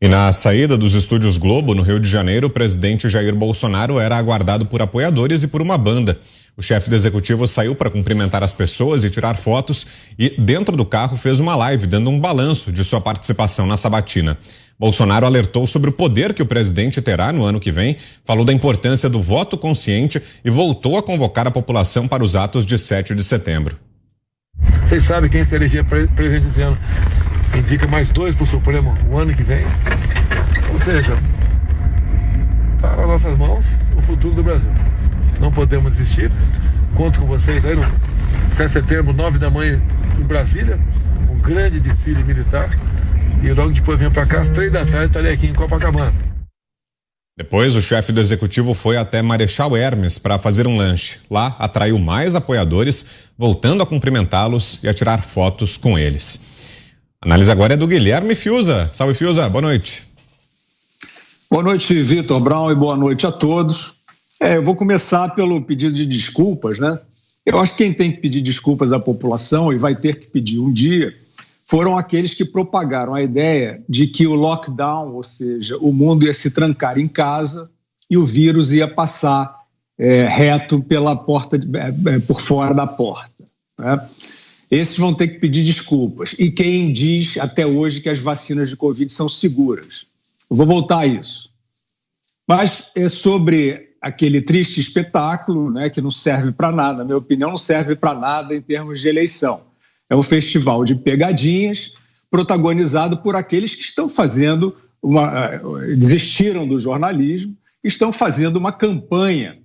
E na saída dos estúdios Globo, no Rio de Janeiro, o presidente Jair Bolsonaro era aguardado por apoiadores e por uma banda. O chefe do executivo saiu para cumprimentar as pessoas e tirar fotos e, dentro do carro, fez uma live dando um balanço de sua participação na sabatina. Bolsonaro alertou sobre o poder que o presidente terá no ano que vem, falou da importância do voto consciente e voltou a convocar a população para os atos de 7 de setembro. Vocês sabem quem se eleger presidente esse ano indica mais 2 para o Supremo o ano que vem. Ou seja, está nas nossas mãos o futuro do Brasil. Não podemos desistir. Conto com vocês aí no 7 de setembro, 9 da manhã em Brasília, um grande desfile militar. E logo depois venho para cá às 3 da tarde, estarei aqui em Copacabana. Depois, o chefe do executivo foi até Marechal Hermes para fazer um lanche. Lá, atraiu mais apoiadores, voltando a cumprimentá-los e a tirar fotos com eles. A análise agora é do Guilherme Fiuza. Salve, Fiuza, boa noite. Boa noite, Vitor Brown, e boa noite a todos. Eu vou começar pelo pedido de desculpas, né? Eu acho que quem tem que pedir desculpas à população, e vai ter que pedir um dia, foram aqueles que propagaram a ideia de que o lockdown, ou seja, o mundo ia se trancar em casa e o vírus ia passar reto pela porta, por fora da porta, né? Esses vão ter que pedir desculpas. E quem diz até hoje que as vacinas de Covid são seguras? Eu vou voltar a isso. Mas é sobre aquele triste espetáculo, né, que não serve para nada, na minha opinião, não serve para nada em termos de eleição. É um festival de pegadinhas protagonizado por aqueles que estão fazendo desistiram do jornalismo, estão fazendo uma campanha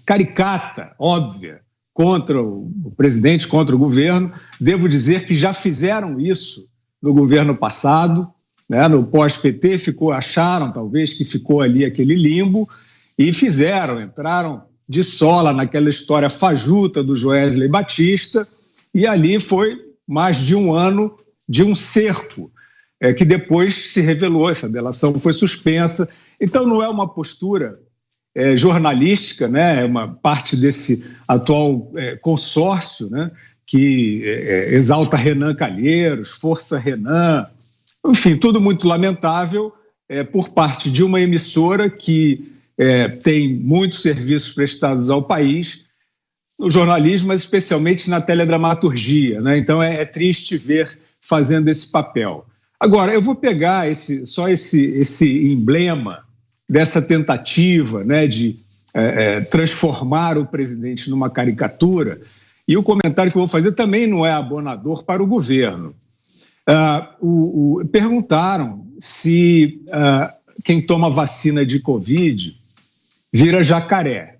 caricata, óbvia, contra o presidente, contra o governo. Devo dizer que já fizeram isso no governo passado, né? No pós-PT acharam talvez que ficou ali aquele limbo e entraram de sola naquela história fajuta do Joesley Batista, e ali foi mais de um ano de um cerco, que depois se revelou, essa delação foi suspensa. Então não é uma postura jornalística, né? É uma parte desse atual consórcio, né? Que exalta Renan Calheiros, Força Renan, enfim, tudo muito lamentável por parte de uma emissora que tem muitos serviços prestados ao país, no jornalismo, mas especialmente na teledramaturgia, né? Então é triste ver fazendo esse papel. Agora, eu vou pegar esse emblema dessa tentativa, né, de transformar o presidente numa caricatura, e o comentário que eu vou fazer também não é abonador para o governo. Perguntaram se quem toma vacina de Covid vira jacaré,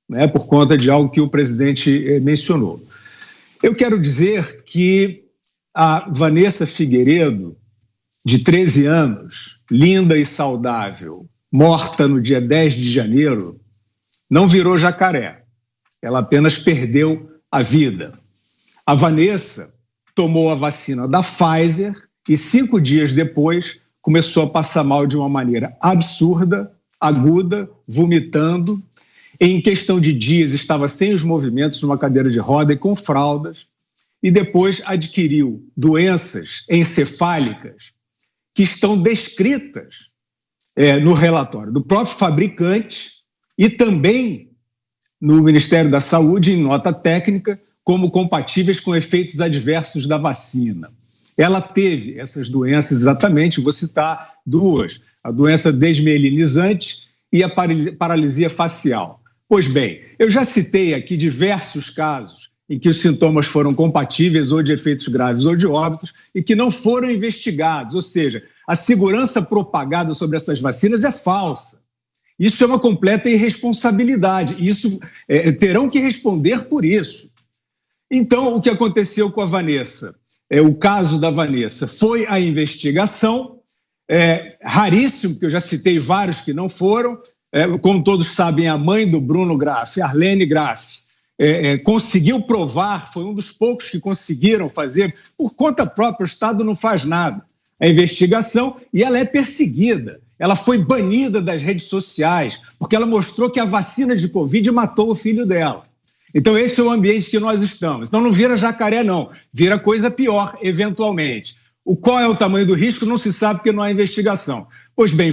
né, por conta de algo que o presidente mencionou. Eu quero dizer que a Vanessa Figueiredo, de 13 anos, linda e saudável, morta no dia 10 de janeiro, não virou jacaré. Ela apenas perdeu a vida. A Vanessa tomou a vacina da Pfizer e 5 dias depois começou a passar mal de uma maneira absurda, aguda, vomitando. Em questão de dias estava sem os movimentos numa cadeira de roda e com fraldas, e depois adquiriu doenças encefálicas que estão descritas no relatório do próprio fabricante e também no Ministério da Saúde, em nota técnica, como compatíveis com efeitos adversos da vacina. Ela teve essas doenças exatamente, vou citar duas, a doença desmielinizante e a paralisia facial. Pois bem, eu já citei aqui diversos casos em que os sintomas foram compatíveis ou de efeitos graves ou de óbitos e que não foram investigados, ou seja, a segurança propagada sobre essas vacinas é falsa. Isso é uma completa irresponsabilidade, terão que responder por isso. Então, o que aconteceu com a Vanessa? O caso da Vanessa foi a investigação, raríssimo, porque eu já citei vários que não foram, como todos sabem, a mãe do Bruno Graff, Arlene Graff, conseguiu provar, foi um dos poucos que conseguiram fazer, por conta própria, o Estado não faz nada, a investigação, e ela é perseguida. Ela foi banida das redes sociais, porque ela mostrou que a vacina de Covid matou o filho dela. Então esse é o ambiente que nós estamos. Então não vira jacaré, não. Vira coisa pior, eventualmente. Qual é o tamanho do risco? Não se sabe porque não há investigação. Pois bem,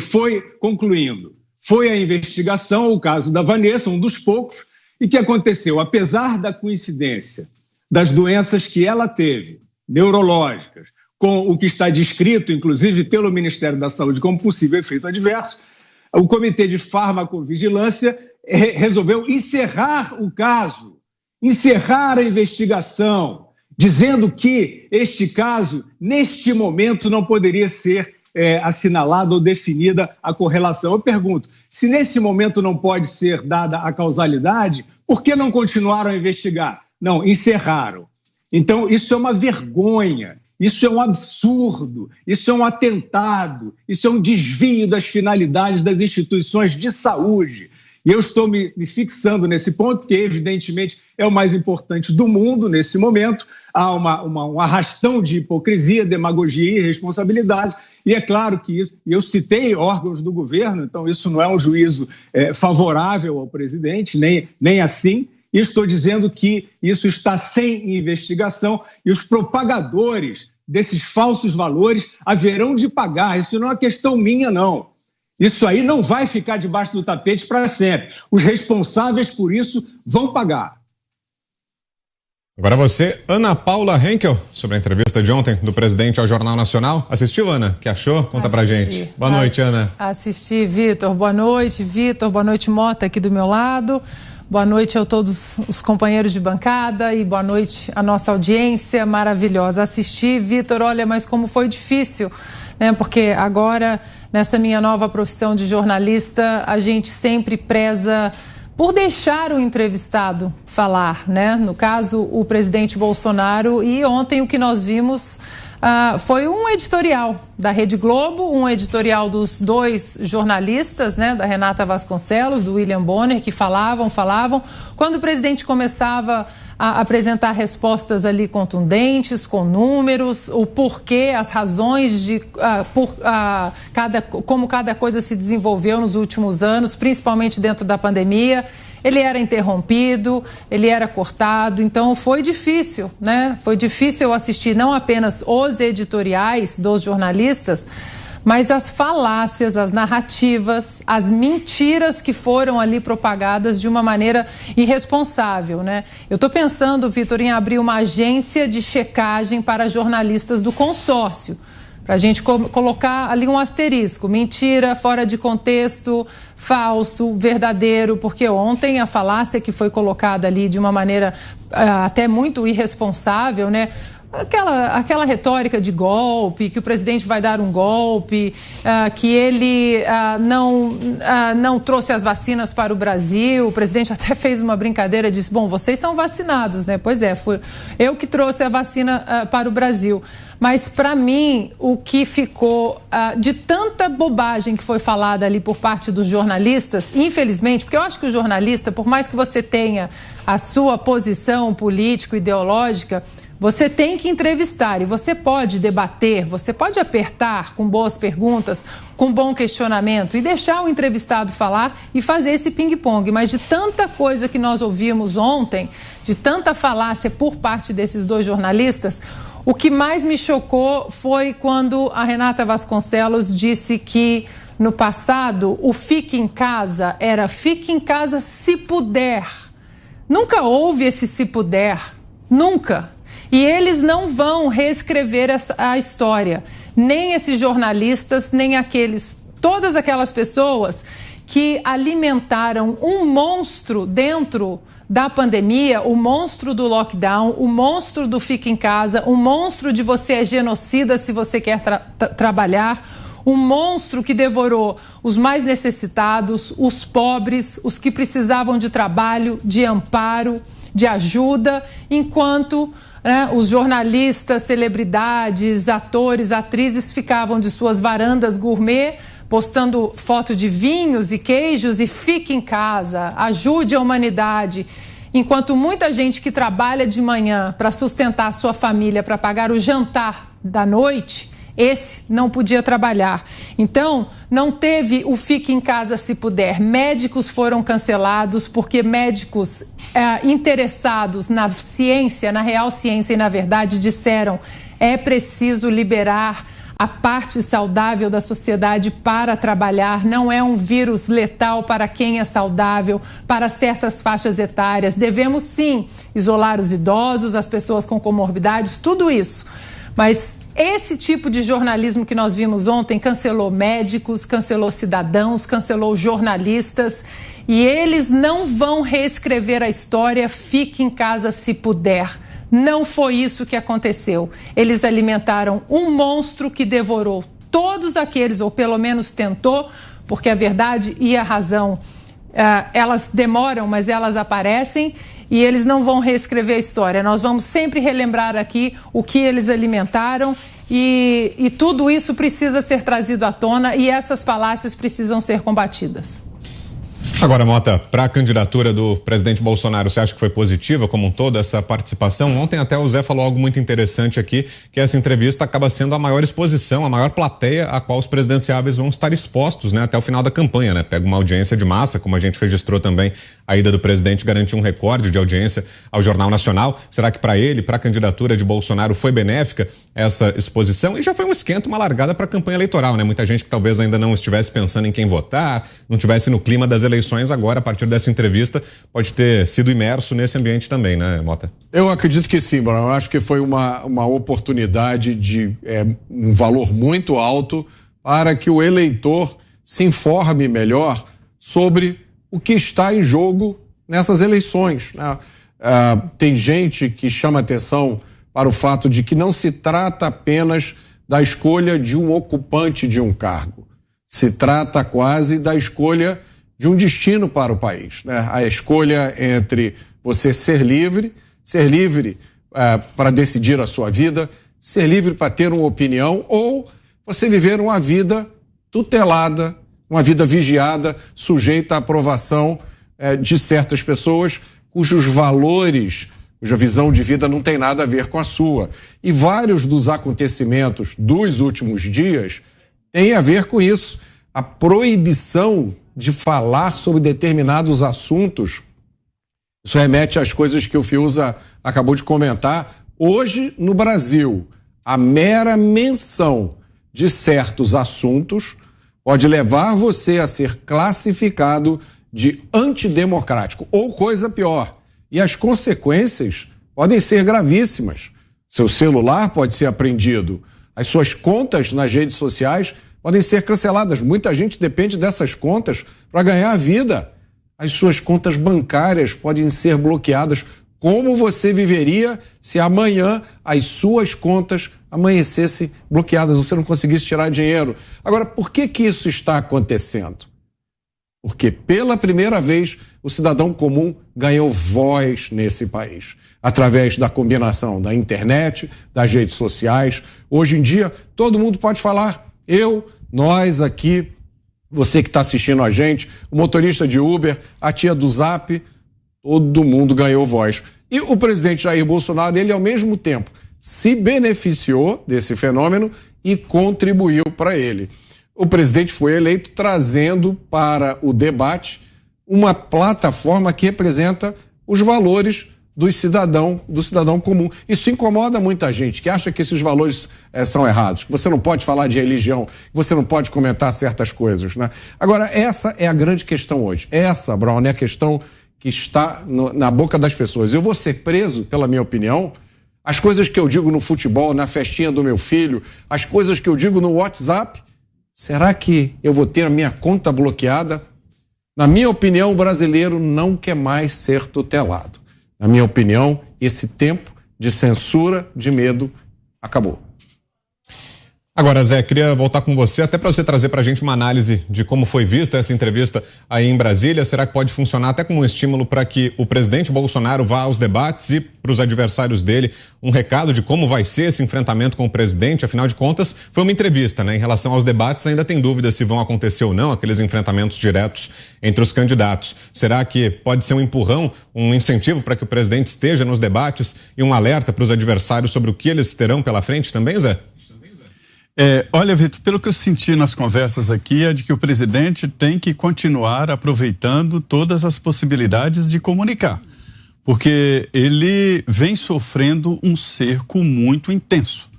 concluindo, foi a investigação, o caso da Vanessa, um dos poucos, e que aconteceu, apesar da coincidência das doenças que ela teve, neurológicas, com o que está descrito, inclusive, pelo Ministério da Saúde como possível efeito adverso, o Comitê de Farmacovigilância resolveu encerrar o caso, encerrar a investigação, dizendo que este caso, neste momento, não poderia ser assinalada ou definida a correlação. Eu pergunto, se nesse momento não pode ser dada a causalidade, por que não continuaram a investigar? Não, encerraram. Então, isso é uma vergonha, isso é um absurdo, isso é um atentado, isso é um desvio das finalidades das instituições de saúde. E eu estou me fixando nesse ponto, porque, evidentemente, é o mais importante do mundo nesse momento. Há um arrastão de hipocrisia, demagogia e irresponsabilidade. E é claro que isso, e eu citei órgãos do governo, então isso não é um juízo favorável ao presidente, nem assim. E estou dizendo que isso está sem investigação e os propagadores desses falsos valores haverão de pagar. Isso não é uma questão minha, não. Isso aí não vai ficar debaixo do tapete para sempre. Os responsáveis por isso vão pagar. Agora você, Ana Paula Henkel, sobre a entrevista de ontem do presidente ao Jornal Nacional. Assistiu, Ana? O que achou? Conta pra gente. Boa noite, Ana. Assisti, Vitor. Boa noite, Vitor. Boa noite, Mota, aqui do meu lado. Boa noite a todos os companheiros de bancada e boa noite à nossa audiência maravilhosa. Assisti, Vitor, olha, mas como foi difícil, né? Porque agora, nessa minha nova profissão de jornalista, a gente sempre preza por deixar o entrevistado falar, né? No caso, o presidente Bolsonaro, e ontem o que nós vimos foi um editorial da Rede Globo, um editorial dos dois jornalistas, né? Da Renata Vasconcelos, do William Bonner, que falavam. Quando o presidente começava a apresentar respostas ali contundentes, com números, o porquê, as razões de como cada coisa se desenvolveu nos últimos anos, principalmente dentro da pandemia. Ele era interrompido, ele era cortado, então foi difícil, né? Foi difícil eu assistir não apenas os editoriais dos jornalistas, mas as falácias, as narrativas, as mentiras que foram ali propagadas de uma maneira irresponsável, né? Eu estou pensando, Vitor, em abrir uma agência de checagem para jornalistas do consórcio, para a gente colocar ali um asterisco, mentira, fora de contexto, falso, verdadeiro, porque ontem a falácia que foi colocada ali de uma maneira até muito irresponsável, né? Aquela retórica de golpe, que o presidente vai dar um golpe, que ele não trouxe as vacinas para o Brasil. O presidente até fez uma brincadeira, disse, bom, vocês são vacinados, né? Pois é, fui eu que trouxe a vacina para o Brasil. Mas, para mim, o que ficou de tanta bobagem que foi falada ali por parte dos jornalistas, infelizmente, porque eu acho que o jornalista, por mais que você tenha a sua posição político-ideológica, você tem que entrevistar e você pode debater, você pode apertar com boas perguntas, com bom questionamento e deixar o entrevistado falar e fazer esse ping-pong. Mas de tanta coisa que nós ouvimos ontem, de tanta falácia por parte desses dois jornalistas, o que mais me chocou foi quando a Renata Vasconcelos disse que no passado o fique em casa era fique em casa se puder. Nunca houve esse se puder, nunca. E eles não vão reescrever a história, nem esses jornalistas, nem todas aquelas pessoas que alimentaram um monstro dentro da pandemia, o monstro do lockdown, o monstro do fica em casa, o monstro de você é genocida se você quer trabalhar, o monstro que devorou os mais necessitados, os pobres, os que precisavam de trabalho, de amparo, de ajuda, enquanto os jornalistas, celebridades, atores, atrizes ficavam de suas varandas gourmet postando foto de vinhos e queijos e fique em casa, ajude a humanidade. Enquanto muita gente que trabalha de manhã para sustentar a sua família, para pagar o jantar da noite, esse não podia trabalhar. Então, não teve o fique em casa se puder. Médicos foram cancelados porque médicos interessados na ciência, na real ciência e na verdade disseram É preciso liberar a parte saudável da sociedade para trabalhar. Não é um vírus letal para quem é saudável, para certas faixas etárias. Devemos sim isolar os idosos, as pessoas com comorbidades, tudo isso. Mas esse tipo de jornalismo que nós vimos ontem cancelou médicos, cancelou cidadãos, cancelou jornalistas, e eles não vão reescrever a história. Fique em casa se puder. Não foi isso que aconteceu. Eles alimentaram um monstro que devorou todos aqueles, ou pelo menos tentou, porque a verdade e a razão, elas demoram, mas elas aparecem, e eles não vão reescrever a história. Nós vamos sempre relembrar aqui o que eles alimentaram, e tudo isso precisa ser trazido à tona, e essas falácias precisam ser combatidas. Agora, Mota, para a candidatura do presidente Bolsonaro, você acha que foi positiva como um todo essa participação? Ontem até o Zé falou algo muito interessante aqui, que essa entrevista acaba sendo a maior exposição, a maior plateia a qual os presidenciáveis vão estar expostos, né, até o final da campanha, né? Pega uma audiência de massa, como a gente registrou também, a ida do presidente garantiu um recorde de audiência ao Jornal Nacional. Será que para ele, para a candidatura de Bolsonaro, foi benéfica essa exposição? E já foi um esquenta, uma largada para a campanha eleitoral, né? Muita gente que talvez ainda não estivesse pensando em quem votar, não estivesse no clima das eleições, agora, a partir dessa entrevista, pode ter sido imerso nesse ambiente também, né, Mota? Eu acredito que sim, Bruno. Eu acho que foi uma oportunidade de um valor muito alto para que o eleitor se informe melhor sobre o que está em jogo nessas eleições, né? Tem gente que chama atenção para o fato de que não se trata apenas da escolha de um ocupante de um cargo. Se trata quase da escolha de um destino para o país, né? A escolha entre você ser livre para decidir a sua vida, ser livre para ter uma opinião, ou você viver uma vida tutelada, uma vida vigiada, sujeita à aprovação de certas pessoas cujos valores, cuja visão de vida não tem nada a ver com a sua. E vários dos acontecimentos dos últimos dias têm a ver com isso. A proibição de falar sobre determinados assuntos, isso remete às coisas que o Fiuza acabou de comentar. Hoje, no Brasil, a mera menção de certos assuntos pode levar você a ser classificado de antidemocrático, ou coisa pior. E as consequências podem ser gravíssimas. Seu celular pode ser apreendido, as suas contas nas redes sociais podem ser canceladas. Muita gente depende dessas contas para ganhar a vida. As suas contas bancárias podem ser bloqueadas. Como você viveria se amanhã as suas contas amanhecessem bloqueadas, você não conseguisse tirar dinheiro? Agora, por que isso está acontecendo? Porque pela primeira vez o cidadão comum ganhou voz nesse país, através da combinação da internet, das redes sociais. Hoje em dia, todo mundo pode falar. Nós aqui, você que está assistindo a gente, o motorista de Uber, a tia do Zap, todo mundo ganhou voz. E o presidente Jair Bolsonaro, ele ao mesmo tempo se beneficiou desse fenômeno e contribuiu para ele. O presidente foi eleito trazendo para o debate uma plataforma que representa os valores do cidadão comum. Isso incomoda muita gente que acha que esses valores são errados, que você não pode falar de religião, que você não pode comentar certas coisas, né? Agora, essa é a grande questão hoje. Essa, Brown, é a questão que está na boca das pessoas. Eu vou ser preso, pela minha opinião, as coisas que eu digo no futebol, na festinha do meu filho, as coisas que eu digo no WhatsApp, será que eu vou ter a minha conta bloqueada? Na minha opinião, o brasileiro não quer mais ser tutelado. Na minha opinião, esse tempo de censura, de medo, acabou. Agora, Zé, queria voltar com você, até para você trazer para a gente uma análise de como foi vista essa entrevista aí em Brasília. Será que pode funcionar até como um estímulo para que o presidente Bolsonaro vá aos debates e para os adversários dele um recado de como vai ser esse enfrentamento com o presidente? Afinal de contas, foi uma entrevista, né? Em relação aos debates, ainda tem dúvida se vão acontecer ou não aqueles enfrentamentos diretos entre os candidatos. Será que pode ser um empurrão, um incentivo para que o presidente esteja nos debates e um alerta para os adversários sobre o que eles terão pela frente também, Zé? Olha, Vitor, pelo que eu senti nas conversas aqui é de que o presidente tem que continuar aproveitando todas as possibilidades de comunicar, porque ele vem sofrendo um cerco muito intenso.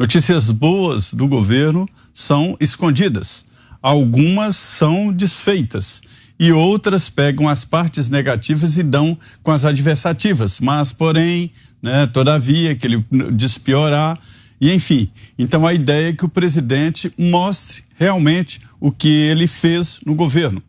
Notícias boas do governo são escondidas. Algumas são desfeitas e outras pegam as partes negativas e dão com as adversativas. Mas, porém, né, todavia, que ele despiorar, e enfim. Então, a ideia é que o presidente mostre realmente o que ele fez no governo.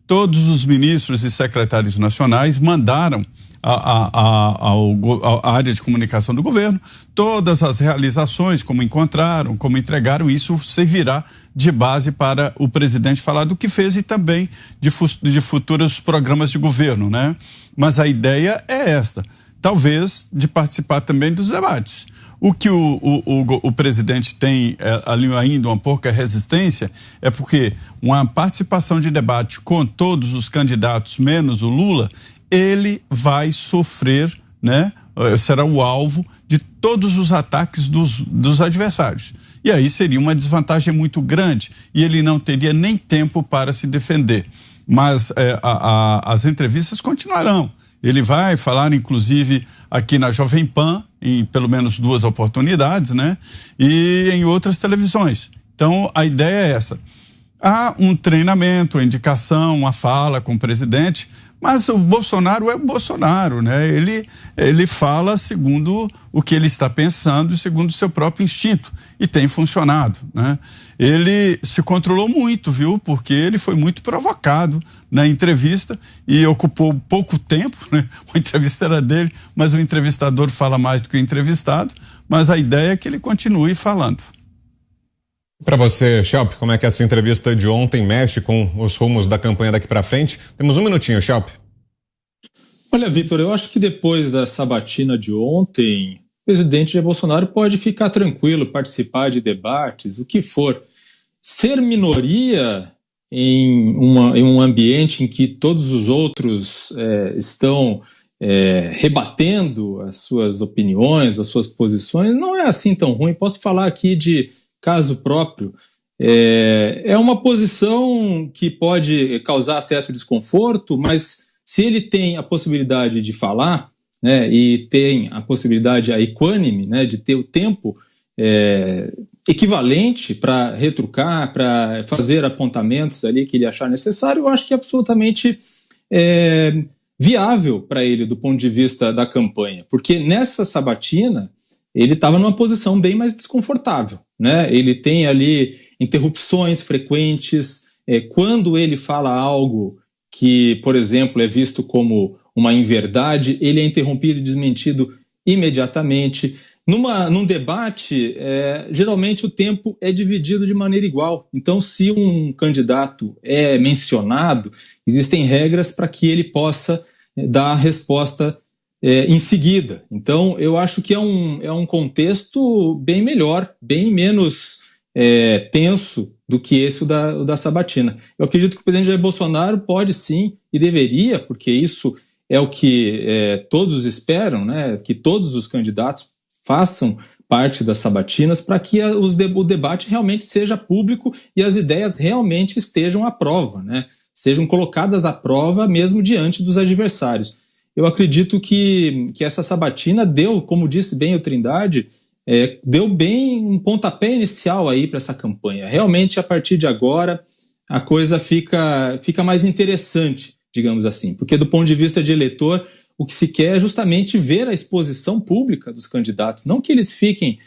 Todos os ministros e secretários nacionais mandaram à área de comunicação do governo todas as realizações, como encontraram, como entregaram. Isso servirá de base para o presidente falar do que fez e também de futuros programas de governo, né? Mas a ideia é esta, talvez de participar também dos debates. O que o presidente tem ali ainda uma pouca resistência é porque uma participação de debate com todos os candidatos, menos o Lula, ele vai sofrer, né? Será o alvo de todos os ataques dos adversários. E aí seria uma desvantagem muito grande e ele não teria nem tempo para se defender. Mas as entrevistas continuarão. Ele vai falar, inclusive, aqui na Jovem Pan, em pelo menos 2 oportunidades, né? E em outras televisões. Então, a ideia é essa. Há um treinamento, uma indicação, uma fala com o presidente, mas o Bolsonaro é o Bolsonaro, né? Ele fala segundo o que ele está pensando e segundo o seu próprio instinto, e tem funcionado, né? Ele se controlou muito, viu? Porque ele foi muito provocado na entrevista e ocupou pouco tempo, né? A entrevista era dele, mas o entrevistador fala mais do que o entrevistado, mas a ideia é que ele continue falando. Para você, Schelp, como é que essa entrevista de ontem mexe com os rumos da campanha daqui para frente? Temos um minutinho, Schelp. Olha, Vitor, eu acho que depois da sabatina de ontem, o presidente Jair Bolsonaro pode ficar tranquilo, participar de debates, o que for. Ser minoria em um ambiente em que todos os outros estão rebatendo as suas opiniões, as suas posições, não é assim tão ruim. Posso falar aqui de caso próprio. É uma posição que pode causar certo desconforto, mas se ele tem a possibilidade de falar, né, e tem a possibilidade equânime, né, de ter o tempo equivalente para retrucar, para fazer apontamentos ali que ele achar necessário, eu acho que é absolutamente viável para ele do ponto de vista da campanha, porque nessa sabatina ele estava numa posição bem mais desconfortável, né? Ele tem ali interrupções frequentes, quando ele fala algo que, por exemplo, é visto como uma inverdade, ele é interrompido e desmentido imediatamente. Num debate, geralmente o tempo é dividido de maneira igual. Então, se um candidato é mencionado, existem regras para que ele possa dar a resposta em seguida. Então, eu acho que é um contexto bem melhor, bem menos tenso do que esse da sabatina. Eu acredito que o presidente Jair Bolsonaro pode sim e deveria, porque isso é o que todos esperam, né, que todos os candidatos façam parte das sabatinas para que o debate realmente seja público e as ideias realmente estejam à prova, né, sejam colocadas à prova mesmo diante dos adversários. Eu acredito que essa sabatina deu, como disse bem o Trindade, deu bem um pontapé inicial aí para essa campanha. Realmente, a partir de agora, a coisa fica mais interessante, digamos assim, porque do ponto de vista de eleitor, o que se quer é justamente ver a exposição pública dos candidatos, não que eles fiquem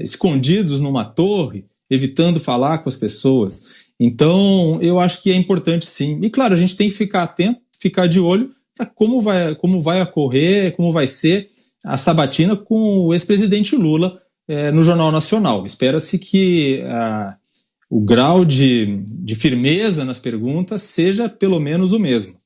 escondidos numa torre, evitando falar com as pessoas. Então, eu acho que é importante sim. E claro, a gente tem que ficar atento, ficar de olho para como vai ocorrer, como vai ser a sabatina com o ex-presidente Lula no Jornal Nacional. Espera-se que o grau de firmeza nas perguntas seja pelo menos o mesmo.